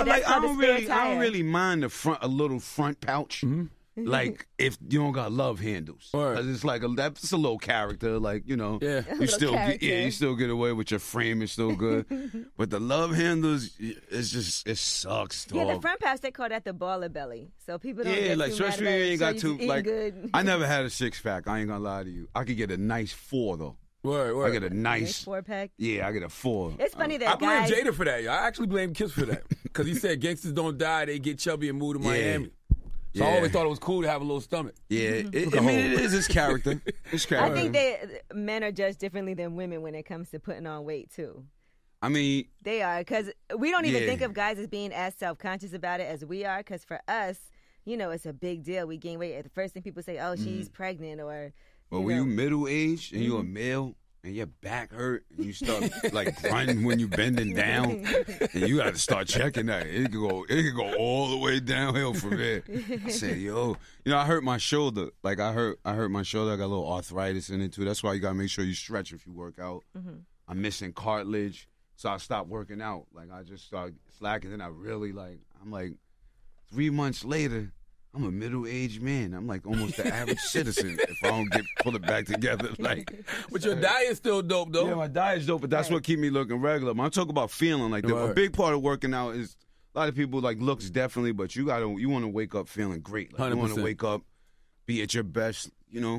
I don't really mind a little front pouch. Like if you don't got love handles, because it's like that's a little character. Like you still get away with your frame. It's still good, but the love handles, it sucks. Dog. Yeah, the front pouch they call that the baller belly. So people don't get like too especially mad you ain't got too like. Good. I never had a 6-pack. I ain't gonna lie to you. I could get a nice 4 though. Word. I get a nice 4-pack. Yeah, I get a 4. It's funny that I blame guys... Jada for that. I actually blame Kiss for that because he said gangsters don't die; they get chubby and move to Miami. So I always thought it was cool to have a little stomach. Yeah, it is his character. His character. I think men are judged differently than women when it comes to putting on weight too. I mean, they are, because we don't even think of guys as being as self-conscious about it as we are. Because for us, it's a big deal. We gain weight. The first thing people say, "Oh, she's pregnant," or. Well, when you middle aged and you're a male. And your back hurt, and you start like grinding when you bending down, and you got to start checking that. It could go all the way downhill from there. I said, I hurt my shoulder. Like I hurt my shoulder. I got a little arthritis in it too. That's why you got to make sure you stretch if you work out. I'm missing cartilage, so I stopped working out. Like I just started slacking. Then I really I'm like 3 months later. I'm a middle-aged man. I'm like almost the average citizen if I don't pull it back together. But your diet's still dope, though. Yeah, my diet's dope, but that's what keep me looking regular. When I talk about feeling like a big part of working out is a lot of people like looks definitely, but you want to wake up feeling great. Like, you want to wake up, be at your best,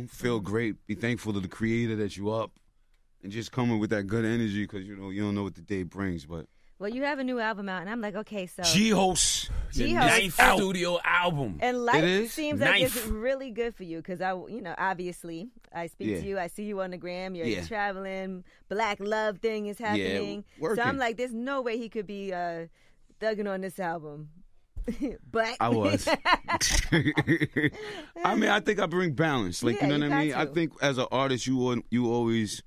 feel great, be thankful to the Creator that you up, and just coming with that good energy because you don't know what the day brings, but. Well, you have a new album out, and I'm like, okay, so... G-Host. Ninth studio album. And life seems like it's really good for you because, obviously, I speak to you. I see you on the gram. You're traveling. Black love thing is happening. Yeah, so I'm like, there's no way he could be thugging on this album. But... I was. I mean, I think I bring balance. Like, you know what I mean? I think as an artist, you always...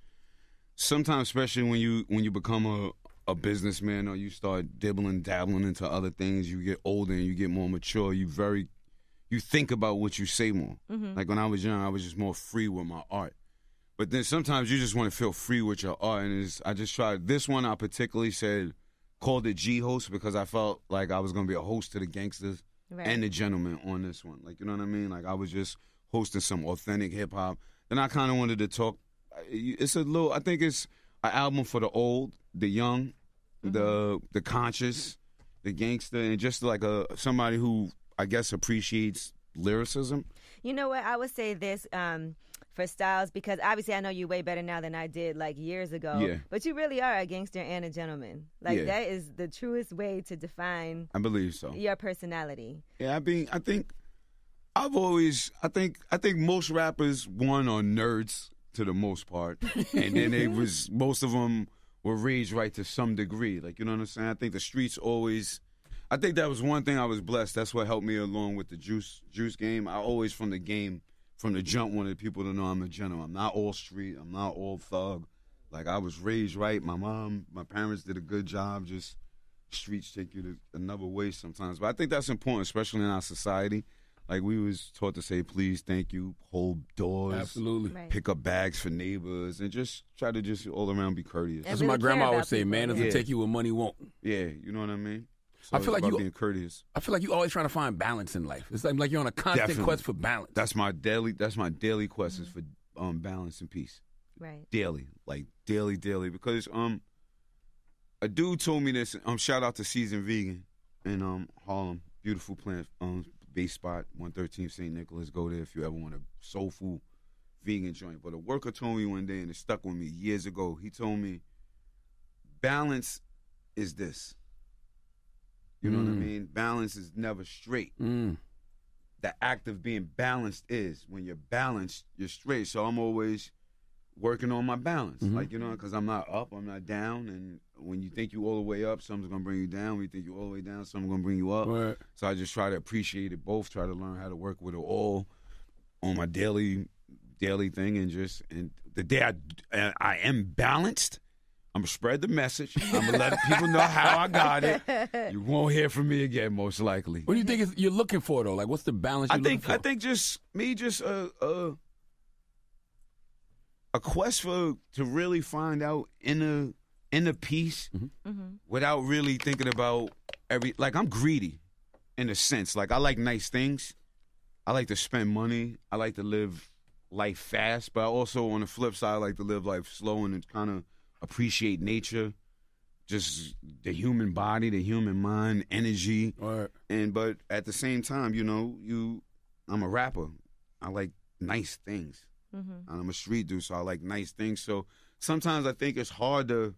Sometimes, especially when you become a businessman or you start dabbling into other things, you get older and you get more mature, you think about what you say more. Like when I was young, I was just more free with my art. But then sometimes you just want to feel free with your art. And I just tried, this one I particularly called it G-Host because I felt like I was going to be a host to the gangsters and the gentlemen on this one. Like, you know what I mean? Like I was just hosting some authentic hip hop. Then I kind of wanted to talk, I think it's an album for the old, the young, the conscious, the gangster, and just like somebody who I guess appreciates lyricism. You know what? I would say this for Styles because obviously I know you way better now than I did like years ago. Yeah. But you really are a gangster and a gentleman. Like that is the truest way to define. I believe so. Your personality. Yeah, I think most rappers are nerds to the most part, and then most of them were raised right to some degree. Like, you know what I'm saying? I think the streets always... I think that was one thing I was blessed. That's what helped me along with the juice game. I always, from the jump, wanted people to know I'm a gentleman. I'm not all street. I'm not all thug. Like, I was raised right. My parents did a good job. Just streets take you to another way sometimes. But I think that's important, especially in our society. Like, we was taught to say, please, thank you, hold doors. Absolutely. Right. Pick up bags for neighbors, and just try to just all around be courteous. That's what my grandma would say, man, doesn't take you where money won't. Yeah, you know what I mean? So I feel like being courteous. I feel like you're always trying to find balance in life. It's like you're on a constant quest for balance. That's my daily quest is for balance and peace. Right. Daily. Like, daily. Because a dude told me this, shout out to Seasoned Vegan in Harlem. Beautiful plant, base spot, 113 St. Nicholas. Go there if you ever want a soulful vegan joint. But a worker told me one day, and it stuck with me years ago. He told me, balance is this. You know what I mean? Balance is never straight. The act of being balanced is when you're balanced, you're straight. So I'm always working on my balance. Like, you know, because I'm not up, I'm not down. And when you think you all the way up, something's going to bring you down. When you think you're all the way down, something's going to bring you up. Right. So I just try to appreciate it both, try to learn how to work with it all on my daily thing. And the day I am balanced, I'm going to spread the message. I'm going to let people know how I got it. You won't hear from me again, most likely. What do you think you're looking for, though? Like, what's the balance you're looking for? I think just a quest to really find out inner peace without really thinking about I'm greedy in a sense. Like I like nice things. I like to spend money. I like to live life fast, but also on the flip side, I like to live life slow and kind of appreciate nature, just the human body, the human mind, energy. Right. But at the same time, I'm a rapper. I like nice things. And I'm a street dude, so I like nice things. So sometimes I think it's hard to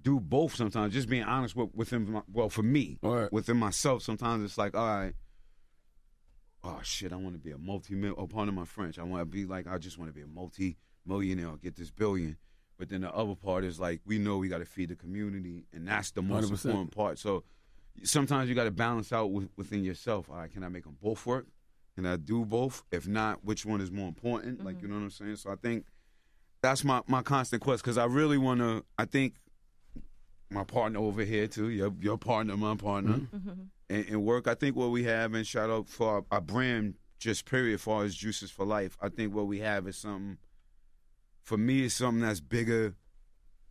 do both sometimes, just being honest within for me, within myself, sometimes it's like, all right, oh shit, I want to be a multi-millionaire. Pardon my French. I just want to be a multi-millionaire or get this billion. But then the other part is like, we know we got to feed the community, and that's the most 100%. Important part. So sometimes you got to balance out within yourself. All right, can I make them both work? Can I do both? If not, which one is more important? Like, you know what I'm saying? So I think that's my constant quest, because I really want to, I think my partner over here too, your partner, my partner, and work. I think what we have, and shout out for our brand, just period, as far as Juices for Life, I think what we have is something, for me, it's something that's bigger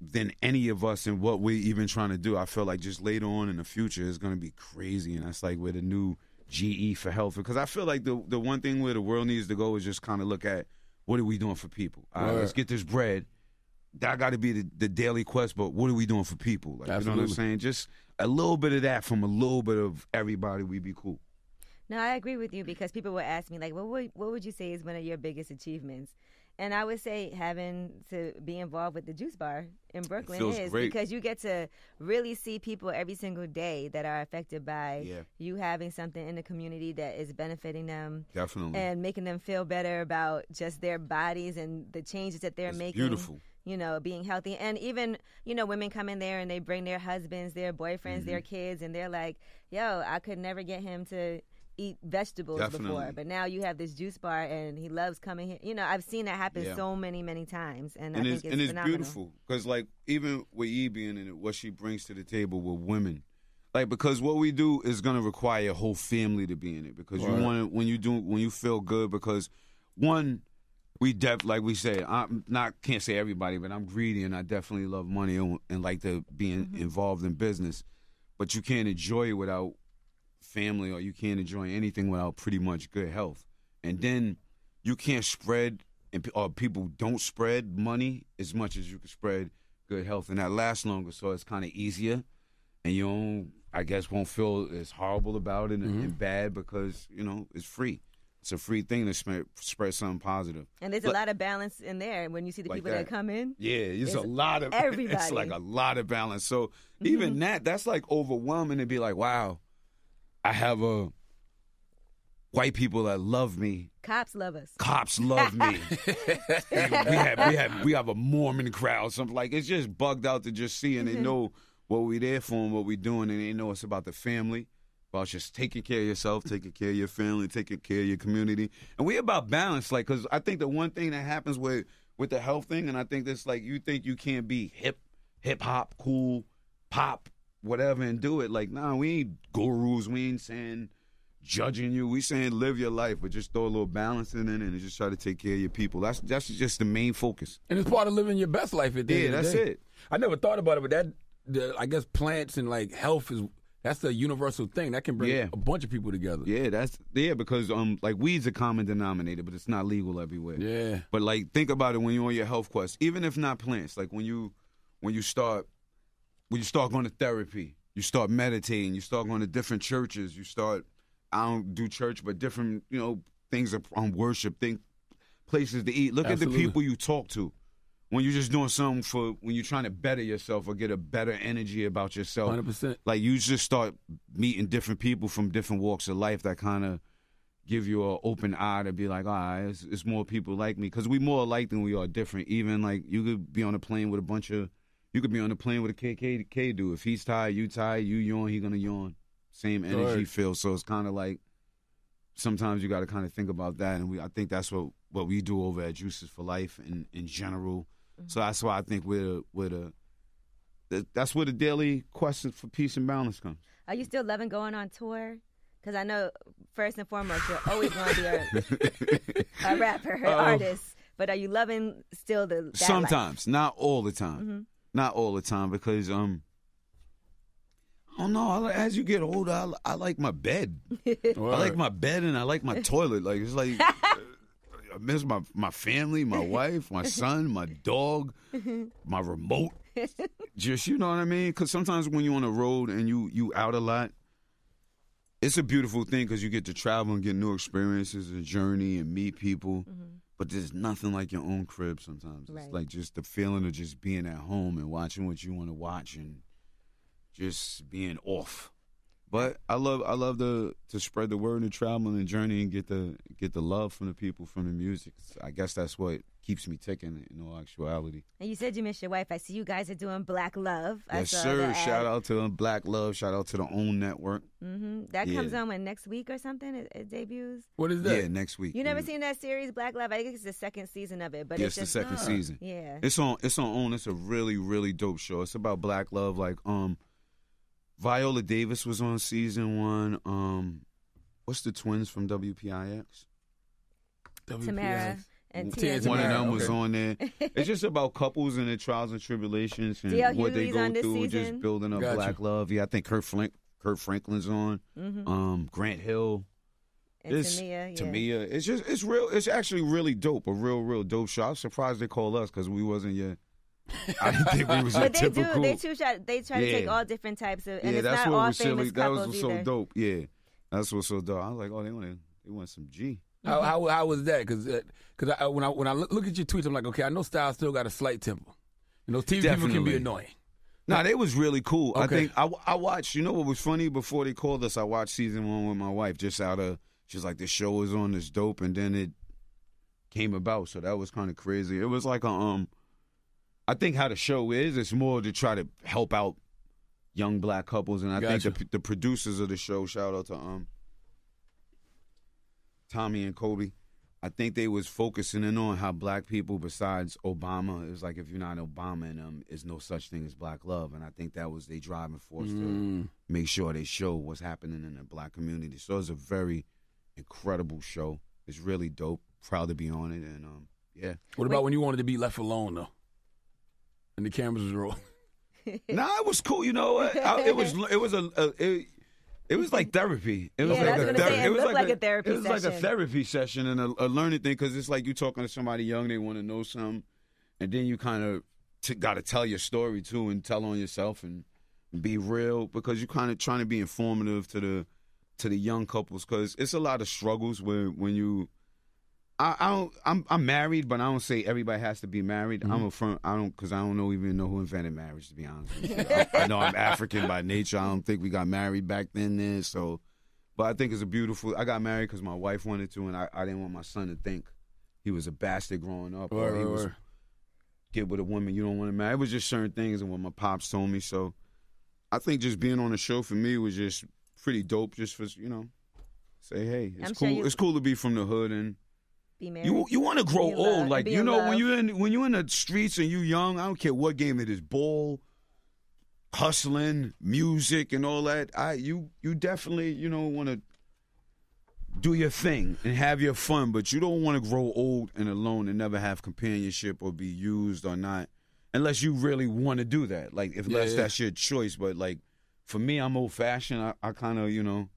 than any of us and what we're even trying to do. I feel like just later on in the future, it's going to be crazy, and that's like where the new GE for health, because I feel like the one thing where the world needs to go is just kind of look at, what are we doing for people? All right, let's get this bread. That got to be the daily quest, but what are we doing for people? Like, you know what I'm saying? Just a little bit of that from a little bit of everybody, we'd be cool. No, I agree with you, because people will ask me, like, what would you say is one of your biggest achievements? And I would say having to be involved with the Juice Bar in Brooklyn is great, because you get to really see people every single day that are affected by you having something in the community that is benefiting them. Definitely. And making them feel better about just their bodies and the changes that they're making. Beautiful. You know, being healthy. And even, women come in there and they bring their husbands, their boyfriends, their kids, and they're like, yo, I could never get him to eat vegetables before, but now you have this juice bar and he loves coming here. I've seen that happen so many times, and I think it's phenomenal. Beautiful, because like even with E being in it, what she brings to the table with women, like, because what we do is going to require a whole family to be in it, because you want when you feel good, because one, like we said, can't say everybody, but I'm greedy and I definitely love money and like to be involved in business, but you can't enjoy it without family, or you can't enjoy anything without pretty much good health. And then you can't spread, or people don't spread money as much as you can spread good health, and that lasts longer, so it's kind of easier, and you don't, I guess, won't feel as horrible about it and bad, because it's free. It's a free thing to spread something positive. And there's a lot of balance in there when you see the people that come in. Yeah, it's a lot of everybody. It's like a lot of balance. So even that's like overwhelming to be like, wow, I have white people that love me. Cops love us. Cops love me. we have a Mormon crowd. Something like, it's just bugged out to just see, and they know what we there for and what we doing, and they know it's about the family, about just taking care of yourself, taking care of your family, taking care of your community, and we about balance. Like, because I think the one thing that happens with the health thing, and I think that's like, you think you can't be hip hop, cool, pop, whatever, and do it. Like, nah, we ain't gurus. We ain't saying judging you. We saying live your life, but just throw a little balance in it and just try to take care of your people. That's just the main focus. And it's part of living your best life at the end of the that's day. it. I never thought about it, but I guess plants and like health that's a universal thing that can bring a bunch of people together. Yeah, because like weed's a common denominator, but it's not legal everywhere. Yeah. But like, think about it when you're on your health quest, even if not plants. Like when you start going to therapy, you start meditating, you start going to different churches, you start, I don't do church, but different, things on worship, places to eat. Look at the people you talk to. When you're just doing something when you're trying to better yourself or get a better energy about yourself. 100%. Like, you just start meeting different people from different walks of life that kind of give you an open eye to be like, all right, it's more people like me. Because we more alike than we are different. Even, like, you could be on a plane with a KKK dude. If he's tired, you yawn, he gonna yawn. Same energy feel. So it's kind of like, sometimes you got to kind of think about that. And I think that's what we do over at Juices for Life in general. So that's why I think that's where the daily quest for peace and balance comes. Are you still loving going on tour? Because I know, first and foremost, you're always going to be a rapper, an artist. But are you loving still that sometimes, life? Not all the time. Not all the time, because I Oh no! As you get older, I like my bed. I like my bed and I like my toilet. Like it's like I miss my family, my wife, my son, my dog, my remote. Just you know what I mean? Because sometimes when you're on the road and you out a lot, it's a beautiful thing because you get to travel and get new experiences and journey and meet people. Mm-hmm. But there's nothing like your own crib sometimes. Right. It's like just the feeling of just being at home and watching what you want to watch and just being off. But I love to spread the word and travel and journey and get the love from the people from the music. I guess that's what keeps me ticking in all actuality. And you said you miss your wife. I see you guys are doing Black Love. Yes, sir. Shout out to Black Love. Shout out to the OWN network. Mm-hmm. That comes on when next week or something? It debuts? What is that? Yeah, next week. You never seen that series, Black Love? I think it's the second season of it. But it's the second season. Yeah. It's on OWN. It's a really, really dope show. It's about Black Love. Like, Viola Davis was on season 1. What's the twins from WPIX? Tamara. And one of them was on there. It's just about couples and their trials and tribulations and what they go through, just building up Black Love. Yeah, I think Kurt Franklin's on. Mm-hmm. Grant Hill. And Tamia. It's real. It's actually really dope. A real dope show. I was surprised they called us because we wasn't yet. I didn't think we was typical. They try to take all different types of, and it's not all famous couples That was so dope. Yeah, that's what's so dope. I was like, oh, they want some G. How was that? Because when I look at your tweets, I'm like, okay, I know Styles still got a slight temper. You know, TV people can be annoying. Nah, they was really cool. Okay. I think I watched. You know what was funny? Before they called us, I watched season 1 with my wife. Just out of she's like, the show is on, this dope, and then it came about. So that was kind of crazy. It was like a I think how the show is, it's more to try to help out young Black couples, and I think the producers of the show, shout out to Tommy and Kobe, I think they was focusing in on how Black people, besides Obama, it was like if you're not Obama and there's no such thing as Black love, and I think that was their driving force to make sure they show what's happening in the Black community. So it's a very incredible show. It's really dope. Proud to be on it, and yeah. What about when you wanted to be left alone though? And the cameras was rolling. Nah, it was cool. You know what? It was like therapy. It was like a therapy. It was like a therapy session and a learning thing because it's like you talking to somebody young, they want to know something, and then you kind of got to tell your story too and tell on yourself and be real because you're kind of trying to be informative to the young couples because it's a lot of struggles when you. I'm married, but I don't say everybody has to be married. Mm-hmm. I don't even know who invented marriage, to be honest with you. I know I'm African by nature. I don't think we got married back then. So, but I think it's I got married because my wife wanted to, and I didn't want my son to think he was a bastard growing up. Or he was get with a woman you don't want to marry. It was just certain things and what my pops told me. So I think just being on the show for me was just pretty dope just for, say, hey, it's cool. It's cool to be from the hood and be married. You want to grow old, like when you're in the streets and you young. I don't care what game it is, ball, hustling, music, and all that. You definitely want to do your thing and have your fun, but you don't want to grow old and alone and never have companionship or be used or not, unless you really want to do that. Like unless that's your choice. But like for me, I'm old fashioned. I kind of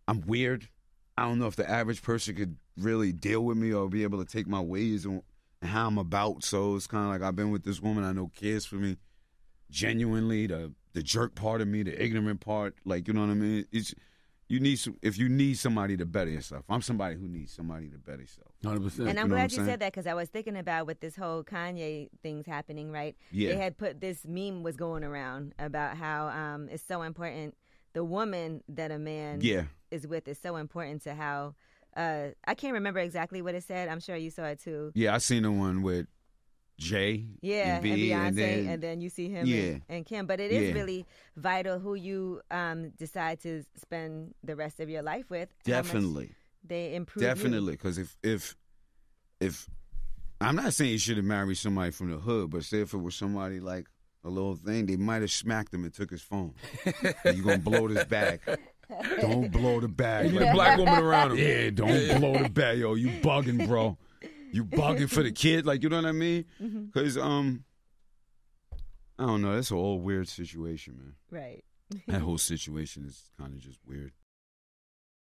I'm weird. I don't know if the average person could really deal with me or be able to take my ways and how I'm about. So it's kind of like I've been with this woman I know cares for me genuinely, the jerk part of me, the ignorant part. Like, you know what I mean? If you need somebody to better yourself. I'm somebody who needs somebody to better yourself. 100%. And I'm glad you said that because I was thinking about with this whole Kanye things happening, right? Yeah. They had put this meme was going around about how it's so important. The woman that a man is with is so important to how I can't remember exactly what it said. I'm sure you saw it too. Yeah, I seen the one with Jay and Beyonce, and then you see him and Kim. But it is really vital who you decide to spend the rest of your life with. Definitely. They improve. Definitely, because if I'm not saying you should have married somebody from the hood, but say if it was somebody like a little thing, they might have smacked him and took his phone. You're going to blow this bag. Don't blow the bag. You need a Black woman around him. Yeah, don't blow the bag. Yo, you bugging, bro. You bugging for the kid. Like, you know what I mean? Because, I don't know. That's a whole weird situation, man. Right. That whole situation is kind of just weird.